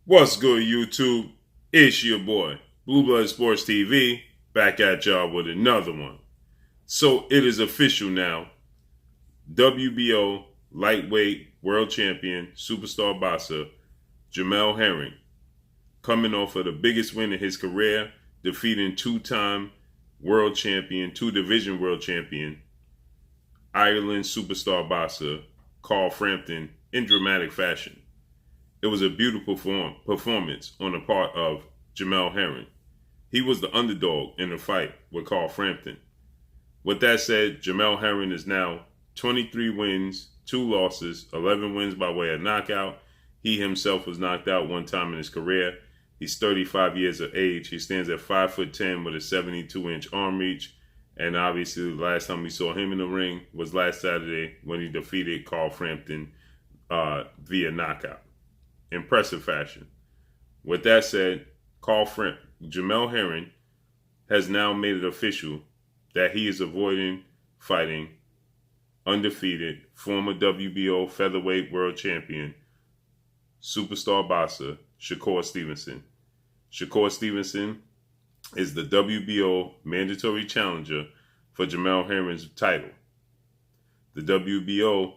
What's good, YouTube? It's your boy, Blue Blood Sports TV, back at y'all with another one. So it is official now. WBO lightweight world champion, superstar boxer, Jemel Herring, coming off of the biggest win in his career, defeating two-time world champion, two-division world champion, Ireland superstar boxer, Carl Frampton, in dramatic fashion. It was a beautiful performance on the part of Jemel Herring. He was the underdog in the fight with Carl Frampton. With that said, Jemel Herring is now 23 wins, 2 losses, 11 wins by way of knockout. He himself was knocked out one time in his career. He's 35 years of age. He stands at 5'10" with a 72-inch arm reach. And obviously, the last time we saw him in the ring was last Saturday when he defeated Carl Frampton via knockout. Impressive fashion. With that said, Jemel Herring has now made it official that he is avoiding fighting undefeated former WBO featherweight world champion, superstar boxer Shakur Stevenson. Shakur Stevenson is the WBO mandatory challenger for Jemel Herring's title. The WBO,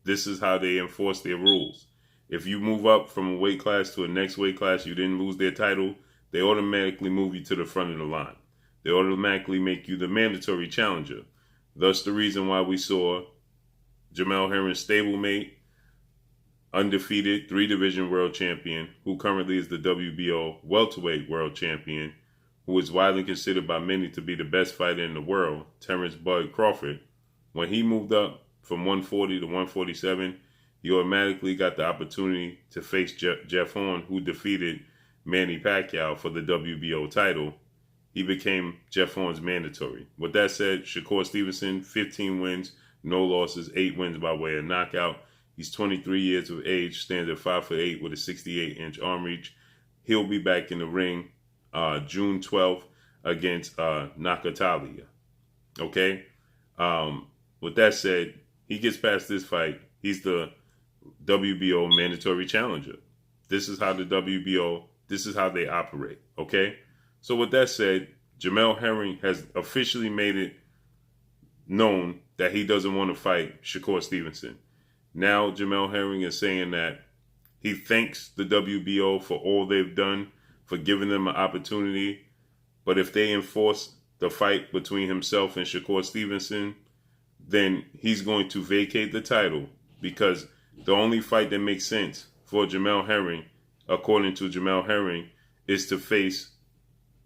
this is how they enforce their rules. If you move up from a weight class to a next weight class, you didn't lose their title, they automatically move you to the front of the line. They automatically make you the mandatory challenger. Thus the reason why we saw Jemel Herring's stablemate, undefeated 3-division world champion, who currently is the WBO welterweight world champion, who is widely considered by many to be the best fighter in the world, Terrence Bud Crawford. When he moved up from 140 to 147, he automatically got the opportunity to face Jeff Horn, who defeated Manny Pacquiao for the WBO title. He became Jeff Horn's mandatory. With that said, Shakur Stevenson, 15 wins, no losses, 8 wins by way of knockout. He's 23 years of age, stands at 5'8" with a 68-inch arm reach. He'll be back in the ring June 12th against Nakatalia. Okay? With that said, he gets past this fight. He's the WBO mandatory challenger. This is how the WBO, this is how they operate, okay? So with that said, Jemel Herring has officially made it known that he doesn't want to fight Shakur Stevenson. Now Jemel Herring is saying that he thanks the WBO for all they've done, for giving them an opportunity, but if they enforce the fight between himself and Shakur Stevenson, then he's going to vacate the title, because the only fight that makes sense for Jemel Herring, according to Jemel Herring, is to face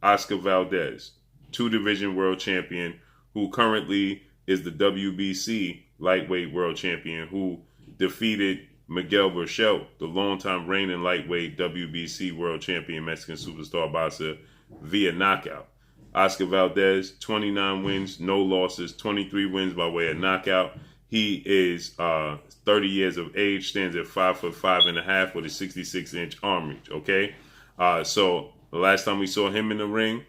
Oscar Valdez, 2-division world champion, who currently is the WBC lightweight world champion, who defeated Miguel Berchelt, the longtime reigning lightweight WBC world champion Mexican superstar boxer, via knockout. Oscar Valdez, 29 wins, no losses, 23 wins by way of knockout. He is 30 years of age, stands at 5'5.5" with a 66-inch arm reach, okay? So the last time we saw him in the ring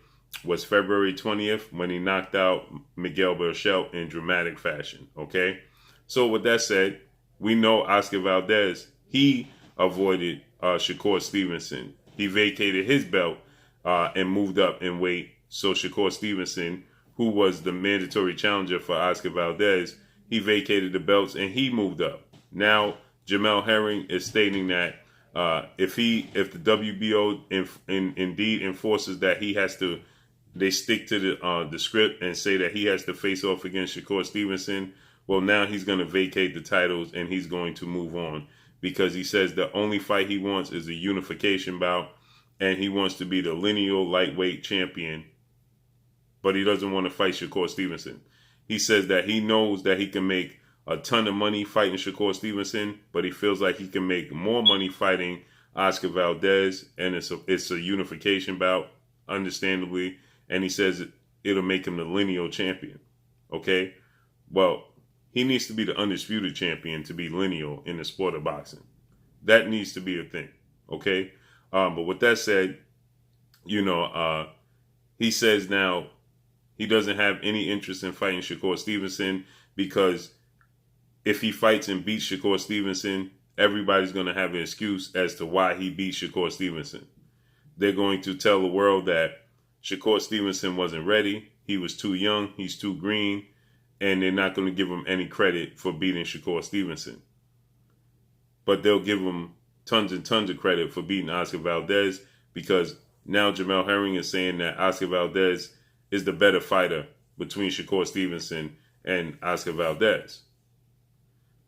was February 20th when he knocked out Miguel Berchelt in dramatic fashion, okay? So with that said, we know Oscar Valdez, he avoided Shakur Stevenson. He vacated his belt and moved up in weight. So Shakur Stevenson, who was the mandatory challenger for Oscar Valdez, he vacated the belts and he moved up. Now, Jemel Herring is stating that if the WBO indeed enforces that he has to, they stick to the script and say that he has to face off against Shakur Stevenson, well, now he's going to vacate the titles and he's going to move on, because he says the only fight he wants is a unification bout, and he wants to be the lineal lightweight champion, but he doesn't want to fight Shakur Stevenson. He says that he knows that he can make a ton of money fighting Shakur Stevenson, but he feels like he can make more money fighting Oscar Valdez, and it's a unification bout, understandably, and he says it'll make him the lineal champion, okay? Well, he needs to be the undisputed champion to be lineal in the sport of boxing. That needs to be a thing, okay? But with that said, he says now he doesn't have any interest in fighting Shakur Stevenson, because if he fights and beats Shakur Stevenson everybody's going to have an excuse as to why he beat Shakur Stevenson. They're going to tell the world that Shakur Stevenson wasn't ready. He was too young. He's too green. And they're not going to give him any credit for beating Shakur Stevenson. But they'll give him tons and tons of credit for beating Oscar Valdez, because now Jemel Herring is saying that Oscar Valdez is the better fighter between Shakur Stevenson and Oscar Valdez.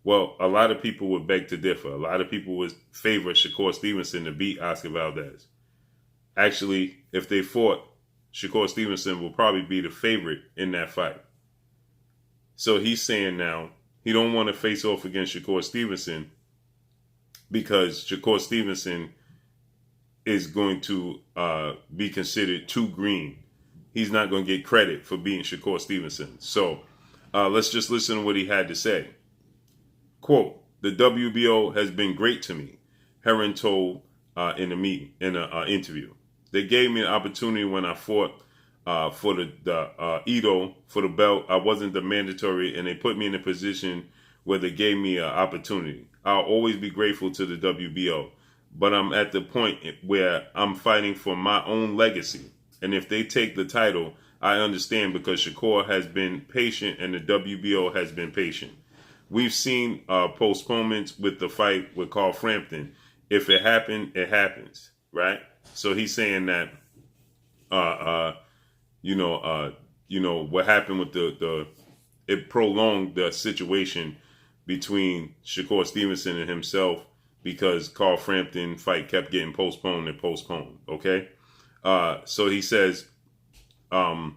Well, a lot of people would beg to differ. A lot of people would favor Shakur Stevenson to beat Oscar Valdez. Actually, if they fought, Shakur Stevenson will probably be the favorite in that fight. So he's saying now he don't want to face off against Shakur Stevenson because Shakur Stevenson is going to be considered too green. He's not going to get credit for beating Shakur Stevenson. So let's just listen to what he had to say. Quote, "The WBO has been great to me," Herring told in an interview. "They gave me an opportunity when I fought for the Ito for the belt. I wasn't the mandatory, and they put me in a position where they gave me an opportunity. I'll always be grateful to the WBO, but I'm at the point where I'm fighting for my own legacy. And if they take the title, I understand, because Shakur has been patient and the WBO has been patient. We've seen postponements with the fight with Carl Frampton. If it happened, it happens," right? So he's saying that, what happened with it prolonged the situation between Shakur Stevenson and himself, because Carl Frampton fight kept getting postponed and postponed. Okay. So he says, but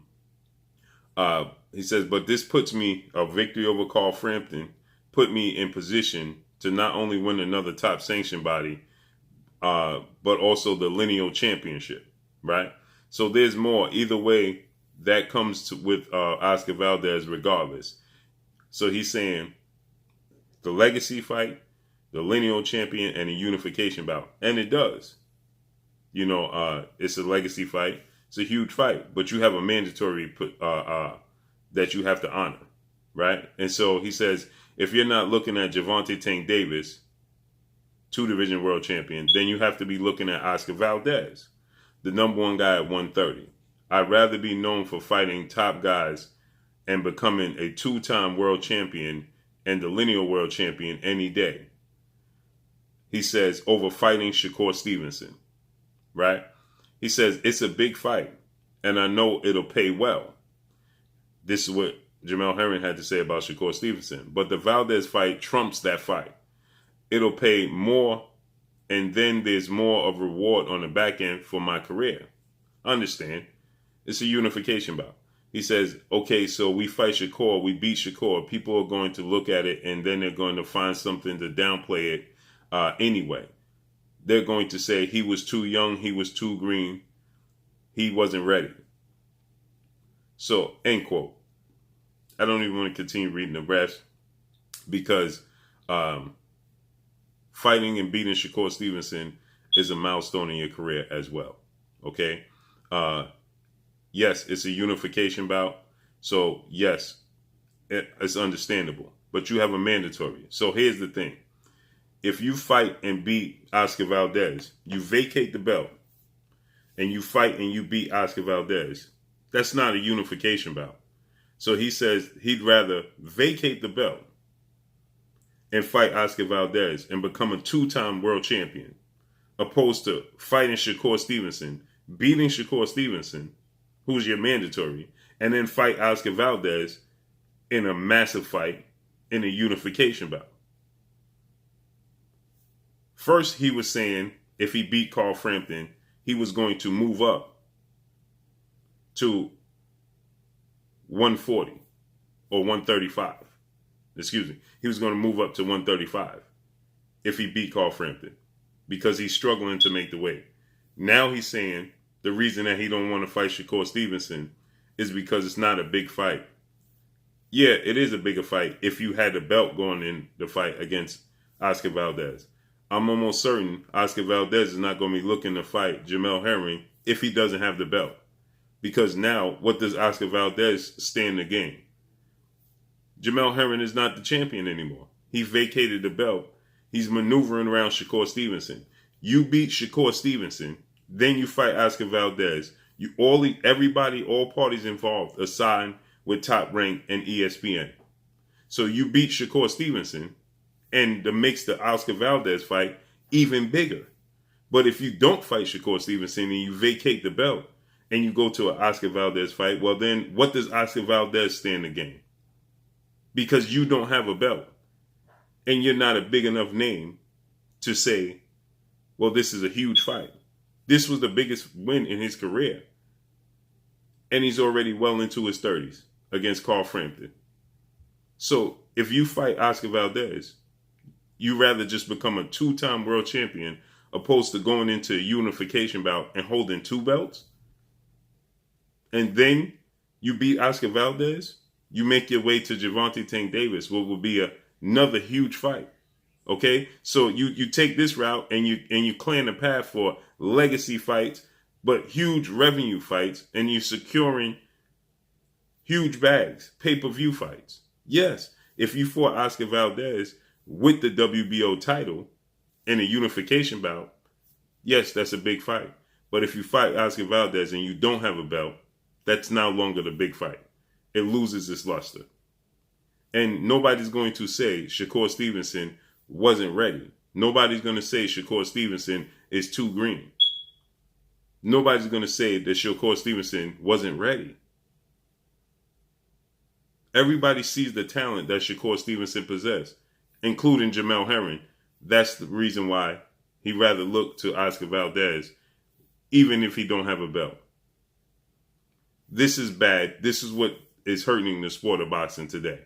this puts me, a victory over Carl Frampton, put me in position to not only win another top sanction body, but also the lineal championship, right? So there's more. Either way, that comes with Oscar Valdez regardless. So he's saying the legacy fight, the lineal champion, and a unification bout. And it does. It's a legacy fight. It's a huge fight, but you have a mandatory that you have to honor, right? And so he says, if you're not looking at Gervonta Tank Davis, 2-division world champion, then you have to be looking at Oscar Valdez, the number one guy at 130. I'd rather be known for fighting top guys and becoming a 2-time world champion and the lineal world champion any day. He says, over fighting Shakur Stevenson, right? He says, it's a big fight, and I know it'll pay well. This is what Jemel Herring had to say about Shakur Stevenson. But the Valdez fight trumps that fight. It'll pay more, and then there's more of a reward on the back end for my career. Understand? It's a unification bout. He says, okay, so we fight Shakur, we beat Shakur. People are going to look at it, and then they're going to find something to downplay it anyway. They're going to say he was too young, he was too green, he wasn't ready. So, end quote. I don't even want to continue reading the rest, because fighting and beating Shakur Stevenson is a milestone in your career as well. Okay? Yes, it's a unification bout. So, yes, it's understandable. But you have a mandatory. So, here's the thing. If you fight and beat Oscar Valdez, you vacate the belt, and you fight and you beat Oscar Valdez, that's not a unification bout. So he says he'd rather vacate the belt and fight Oscar Valdez and become a 2-time world champion, opposed to fighting Shakur Stevenson, beating Shakur Stevenson, who's your mandatory, and then fight Oscar Valdez in a massive fight in a unification bout. First, he was saying if he beat Carl Frampton, he was going to move up to 140 or 135. Excuse me. He was going to move up to 135 if he beat Carl Frampton, because he's struggling to make the weight. Now he's saying the reason that he don't want to fight Shakur Stevenson is because it's not a big fight. Yeah, it is a bigger fight if you had the belt going in the fight against Oscar Valdez. I'm almost certain Oscar Valdez is not going to be looking to fight Jemel Herring if he doesn't have the belt. Because now, what does Oscar Valdez stand to gain? Jemel Herring is not the champion anymore. He vacated the belt. He's maneuvering around Shakur Stevenson. You beat Shakur Stevenson, then you fight Oscar Valdez. Everybody, all parties involved are signed with Top Rank and ESPN. So you beat Shakur Stevenson, and that makes the Oscar Valdez fight even bigger. But if you don't fight Shakur Stevenson and you vacate the belt and you go to an Oscar Valdez fight, well then what does Oscar Valdez stand to gain? Because you don't have a belt and you're not a big enough name to say, well, this is a huge fight. This was the biggest win in his career. And he's already well into his 30s against Carl Frampton. So if you fight Oscar Valdez, you rather just become a 2-time world champion opposed to going into a unification bout and holding 2 belts. And then you beat Oscar Valdez, you make your way to Gervonta Tank Davis, what will be another huge fight. Okay, so you take this route and you plan a path for legacy fights, but huge revenue fights, and you're securing huge bags, pay-per-view fights. Yes, if you fought Oscar Valdez with the WBO title in a unification bout, yes, that's a big fight. But if you fight Oscar Valdez and you don't have a belt, that's no longer the big fight. It loses its luster. And nobody's going to say Shakur Stevenson wasn't ready. Nobody's going to say Shakur Stevenson is too green. Nobody's going to say that Shakur Stevenson wasn't ready. Everybody sees the talent that Shakur Stevenson possessed, including Jemel Herring. That's the reason why he rather look to Oscar Valdez, even if he don't have a belt. This is bad. This is what is hurting the sport of boxing today.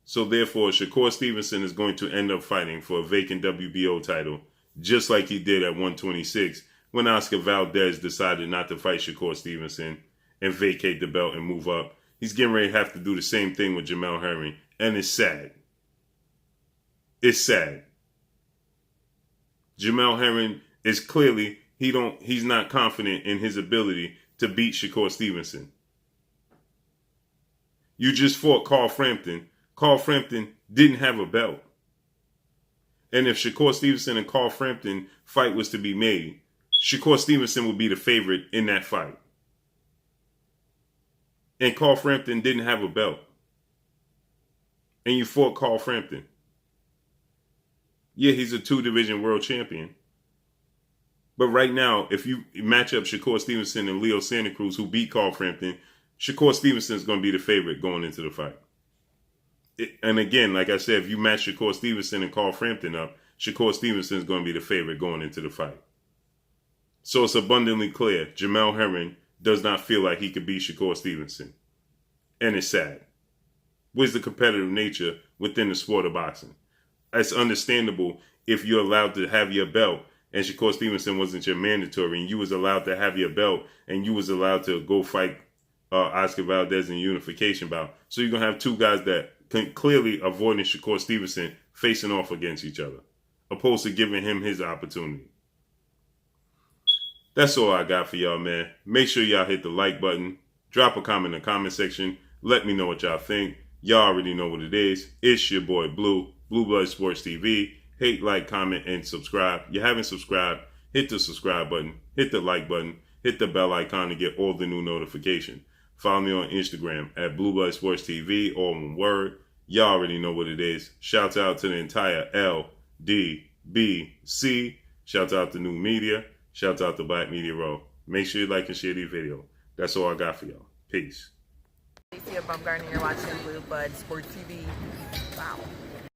So therefore, Shakur Stevenson is going to end up fighting for a vacant WBO title, just like he did at 126 when Oscar Valdez decided not to fight Shakur Stevenson and vacate the belt and move up. He's getting ready to have to do the same thing with Jemel Herring, and it's sad. It's sad. Jemel Herring is clearly, he's not confident in his ability to beat Shakur Stevenson. You just fought Carl Frampton. Carl Frampton didn't have a belt. And if Shakur Stevenson and Carl Frampton fight was to be made, Shakur Stevenson would be the favorite in that fight. And Carl Frampton didn't have a belt. And you fought Carl Frampton. Yeah, he's a 2-division world champion. But right now, if you match up Shakur Stevenson and Leo Santa Cruz, who beat Carl Frampton, Shakur Stevenson is going to be the favorite going into the fight. And again, like I said, if you match Shakur Stevenson and Carl Frampton up, Shakur Stevenson is going to be the favorite going into the fight. So it's abundantly clear, Jemel Herring does not feel like he could beat Shakur Stevenson. And it's sad. Where's the competitive nature within the sport of boxing? It's understandable if you're allowed to have your belt and Shakur Stevenson wasn't your mandatory and you was allowed to have your belt and you was allowed to go fight Oscar Valdez in unification bout. So you're going to have 2 guys that can clearly avoiding Shakur Stevenson facing off against each other, opposed to giving him his opportunity. That's all I got for y'all, man. Make sure y'all hit the like button. Drop a comment in the comment section. Let me know what y'all think. Y'all already know what it is. It's your boy Blue, Blue Blood Sports TV. Hate, like, comment, and subscribe. You haven't subscribed, hit the subscribe button, hit the like button, hit the bell icon to get all the new notifications. Follow me on Instagram at Blue Blood Sports TV, all one word. Y'all already know what it is. Shouts out to the entire LDBC. Shouts out to New Media. Shouts out to Black Media Row. Make sure you like and share these videos. That's all I got for y'all. Peace. You're watching Blue Blood Sports TV. Wow.